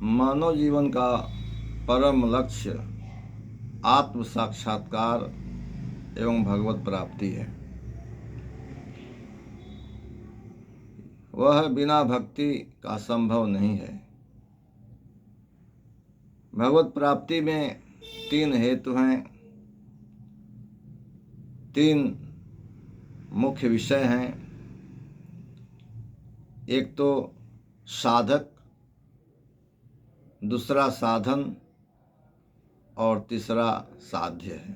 मानव जीवन का परम लक्ष्य आत्म साक्षात्कार एवं भगवत प्राप्ति है। वह बिना भक्ति का संभव नहीं है। भगवत प्राप्ति में 3 हेतु हैं, 3 मुख्य विषय हैं। एक तो साधक, दूसरा साधन और तीसरा साध्य है।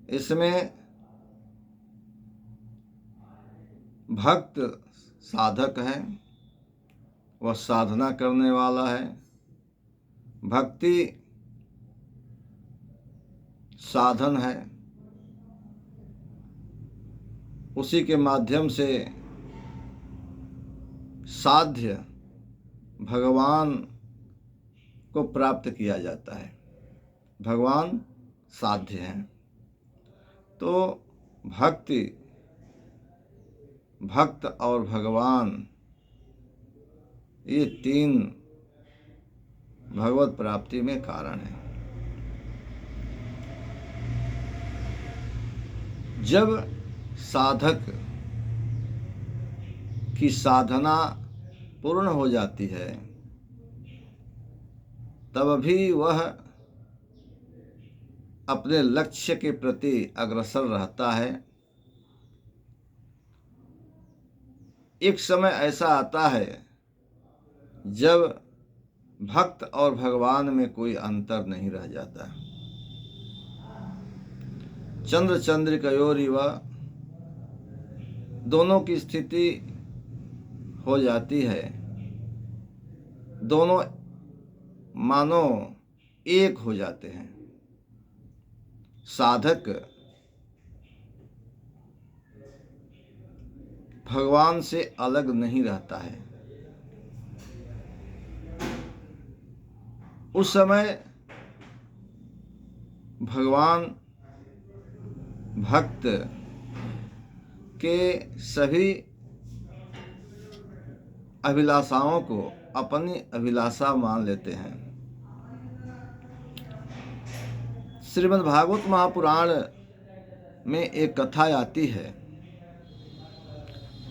इसमें भक्त साधक है, वह साधना करने वाला है। भक्ति साधन है, उसी के माध्यम से साध्य भगवान को प्राप्त किया जाता है। भगवान साध्य हैं। तो भक्ति, भक्त और भगवान, ये 3 भगवत प्राप्ति में कारण है। जब साधक की साधना पूर्ण हो जाती है, तब भी वह अपने लक्ष्य के प्रति अग्रसर रहता है। एक समय ऐसा आता है जब भक्त और भगवान में कोई अंतर नहीं रह जाता। चंद्र चंद्रिकयोरिव, दोनों की स्थिति हो जाती है। दोनों मानो एक हो जाते हैं। साधक भगवान से अलग नहीं रहता है। उस समय भगवान भक्त के सभी अभिलाषाओं को अपनी अभिलाषा मान लेते हैं। श्रीमद् भागवत महापुराण में एक कथा आती है,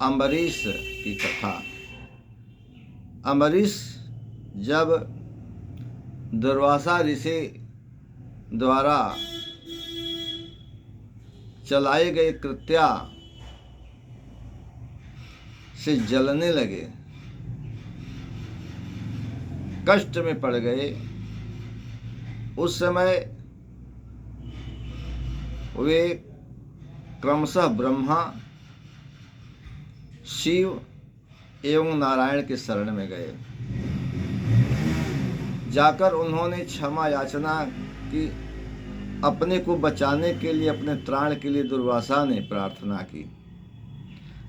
अम्बरीश की कथा। अम्बरीश जब दुर्वासा ऋषि द्वारा चलाए गए कृत्या से जलने लगे, कष्ट में पड़ गए, उस समय वे क्रमशः ब्रह्मा, शिव एवं नारायण के शरण में गए। जाकर उन्होंने क्षमा याचना की। अपने को बचाने के लिए, अपने त्राण के लिए दुर्वासा ने प्रार्थना की।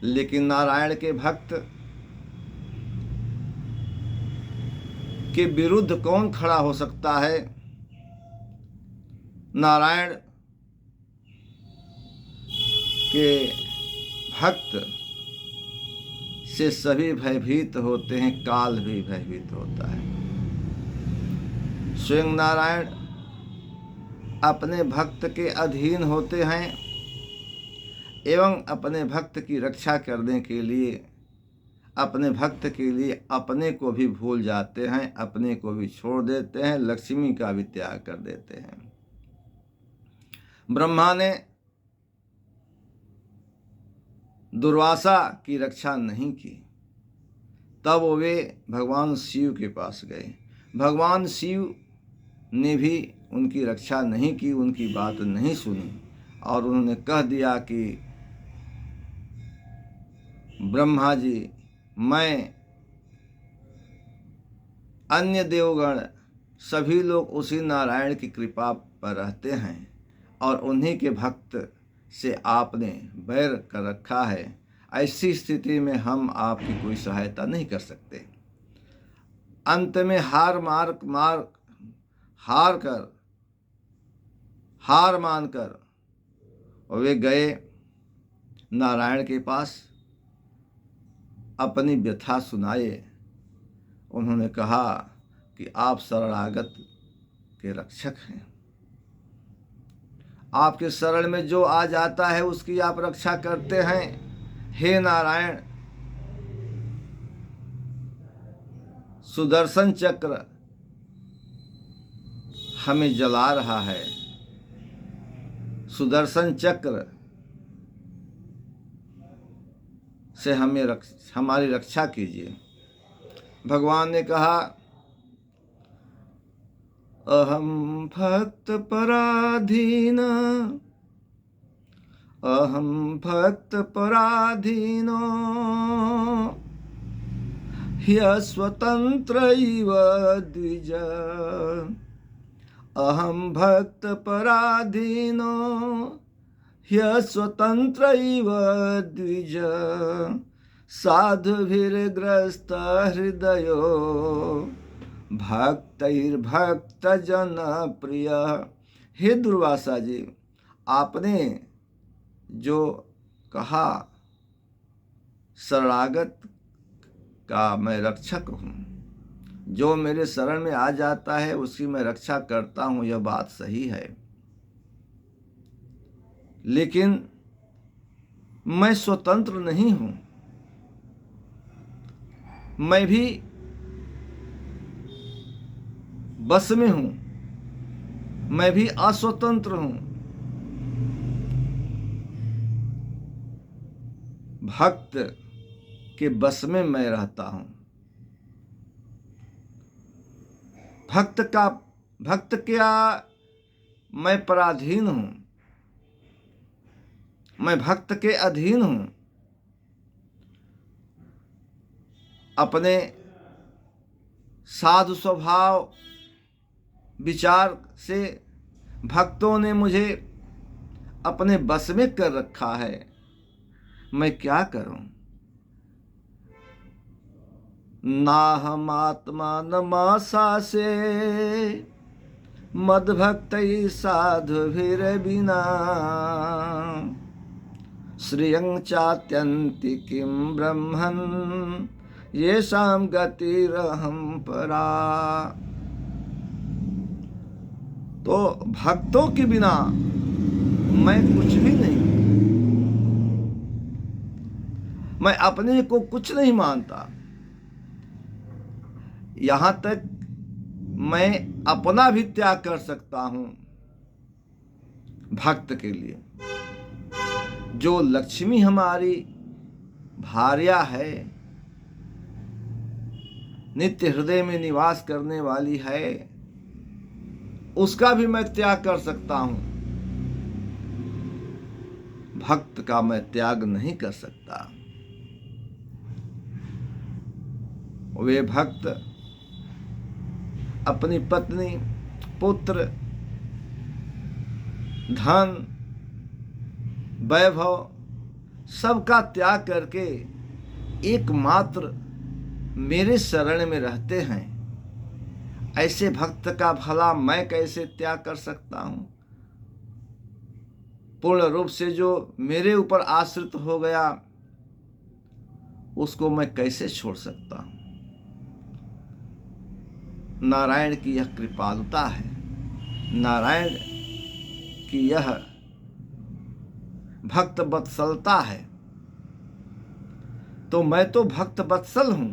लेकिन नारायण के भक्त के विरुद्ध कौन खड़ा हो सकता है? नारायण के भक्त से सभी भयभीत होते हैं, काल भी भयभीत होता है। स्वयं नारायण अपने भक्त के अधीन होते हैं एवं अपने भक्त की रक्षा करने के लिए, अपने भक्त के लिए अपने को भी भूल जाते हैं, अपने को भी छोड़ देते हैं, लक्ष्मी का भी त्याग कर देते हैं। ब्रह्मा ने दुर्वासा की रक्षा नहीं की, तब वे भगवान शिव के पास गए। भगवान शिव ने भी उनकी रक्षा नहीं की, उनकी बात नहीं सुनी और उन्होंने कह दिया कि ब्रह्मा जी, मैं, अन्य देवगण सभी लोग उसी नारायण की कृपा पर रहते हैं और उन्हीं के भक्त से आपने बैर कर रखा है। ऐसी स्थिति में हम आपकी कोई सहायता नहीं कर सकते। अंत में हार मानकर वे गए नारायण के पास, अपनी व्यथा सुनाए। उन्होंने कहा कि आप शरणागत के रक्षक हैं। आपके शरण में जो आ जाता है उसकी आप रक्षा करते हैं। हे नारायण, सुदर्शन चक्र हमें जला रहा है। सुदर्शन चक्र से हमारी रक्षा कीजिए। भगवान ने कहा, अहम भक्त पराधीन, अहम भक्त पराधीनो ह्यस्वतंत्र इव द्विज, अहम भक्त पराधीनो ह्यस्वतंत्र इव द्विज, साधुभिर्ग्रस्त हृदयो भक्तैर्भक्त जन प्रिय। हे दुर्वासा जी, आपने जो कहा शरणागत का मैं रक्षक हूँ, जो मेरे शरण में आ जाता है उसकी मैं रक्षा करता हूँ, यह बात सही है। लेकिन मैं स्वतंत्र नहीं हूँ, मैं भी बस में हूँ, मैं भी अस्वतंत्र हूँ। भक्त के बस में मैं रहता हूँ। भक्त क्या मैं पराधीन हूँ, मैं भक्त के अधीन हूँ। अपने साधु स्वभाव विचार से भक्तों ने मुझे अपने बस में कर रखा है। मैं क्या करूं? नाहमात्मानमाशासे मद्भक्तैः साधुभिर्विना, श्रियं चात्यन्ति किं ब्रह्मन् येषां गतिरहं परा। तो भक्तों के बिना मैं कुछ भी नहीं, मैं अपने को कुछ नहीं मानता। यहां तक मैं अपना भी त्याग कर सकता हूं भक्त के लिए। जो लक्ष्मी हमारी भार्या है, नित्य हृदय में निवास करने वाली है, उसका भी मैं त्याग कर सकता हूं। भक्त का मैं त्याग नहीं कर सकता। वे भक्त अपनी पत्नी, पुत्र, धन, वैभव सबका त्याग करके एकमात्र मेरे शरण में रहते हैं। ऐसे भक्त का भला मैं कैसे त्याग कर सकता हूं? पूर्ण रूप से जो मेरे ऊपर आश्रित हो गया उसको मैं कैसे छोड़ सकता हूं? नारायण की यह कृपालुता है, नारायण की यह भक्त वत्सलता है। तो मैं तो भक्त वत्सल हूं।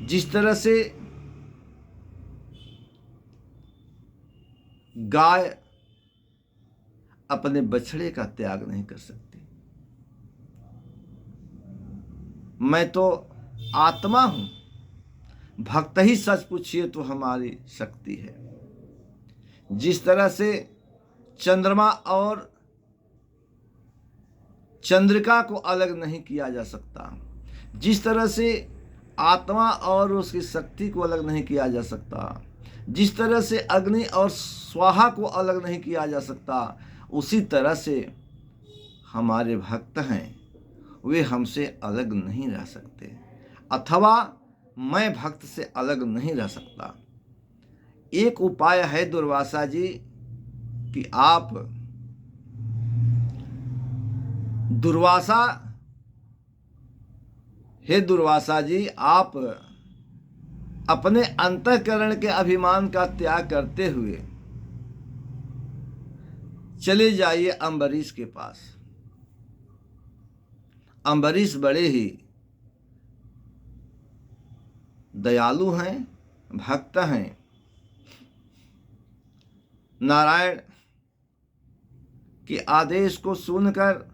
जिस तरह से गाय अपने बछड़े का त्याग नहीं कर सकती, मैं तो आत्मा हूं। भक्त ही सच पूछिए तो हमारी शक्ति है। जिस तरह से चंद्रमा और चंद्रिका को अलग नहीं किया जा सकता, जिस तरह से आत्मा और उसकी शक्ति को अलग नहीं किया जा सकता, जिस तरह से अग्नि और स्वाहा को अलग नहीं किया जा सकता, उसी तरह से हमारे भक्त हैं, वे हमसे अलग नहीं रह सकते, अथवा मैं भक्त से अलग नहीं रह सकता। एक उपाय है दुर्वासा जी कि आप दुर्वासा हे दुर्वासा जी, आप अपने अंतःकरण के अभिमान का त्याग करते हुए चले जाइए अम्बरीश के पास। अम्बरीश बड़े ही दयालु हैं, भक्त हैं। नारायण के आदेश को सुनकर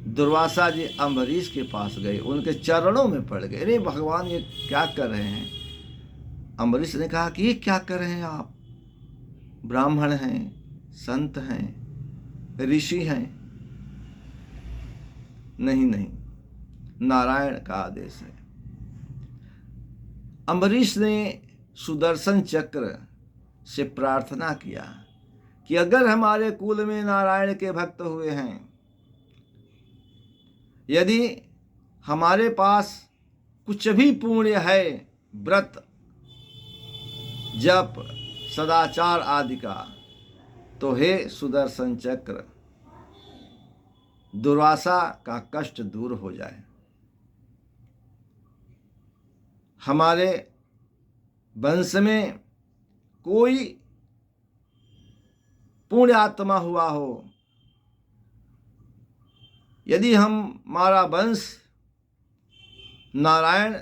दुर्वासा जी अम्बरीश के पास गए, उनके चरणों में पड़ गए। अरे भगवान, ये क्या कर रहे हैं? अम्बरीश ने कहा कि ये क्या कर रहे हैं आप? ब्राह्मण हैं, संत हैं, ऋषि हैं। नहीं नहीं, नारायण का आदेश है। अम्बरीश ने सुदर्शन चक्र से प्रार्थना किया कि अगर हमारे कुल में नारायण के भक्त हुए हैं, यदि हमारे पास कुछ भी पुण्य है, व्रत जप सदाचार आदि का, तो हे सुदर्शन चक्र, दुर्वासा का कष्ट दूर हो जाए। हमारे वंश में कोई पुण्य आत्मा हुआ हो, यदि हमारा वंश नारायण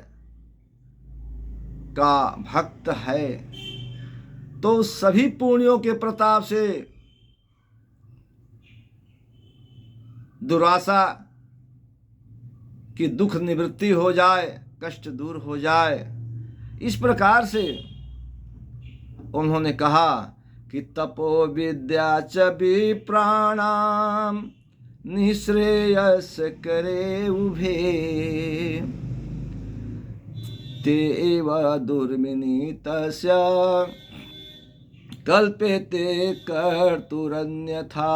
का भक्त है, तो सभी पुण्यों के प्रताप से दुर्वासा की दुख निवृत्ति हो जाए, कष्ट दूर हो जाए। इस प्रकार से उन्होंने कहा कि तपो विद्या च विप्राणाम निःश्रेयस करे उभे, तेव दुर्विनीतस्य कल्पेते कर्तुरन्यथा।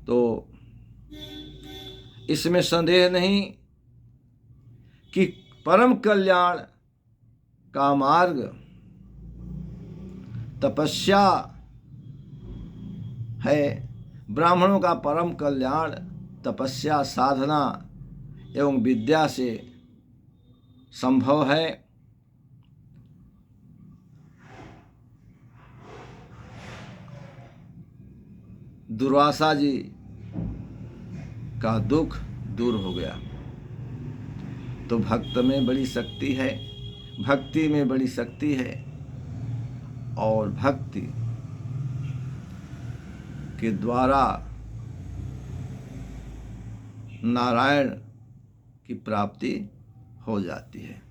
तो इसमें संदेह नहीं कि परम कल्याण का मार्ग तपस्या है। ब्राह्मणों का परम कल्याण तपस्या, साधना एवं विद्या से संभव है। दुर्वासा जी का दुख दूर हो गया। तो भक्त में बड़ी शक्ति है, भक्ति में बड़ी शक्ति है, और भक्ति के द्वारा नारायण की प्राप्ति हो जाती है।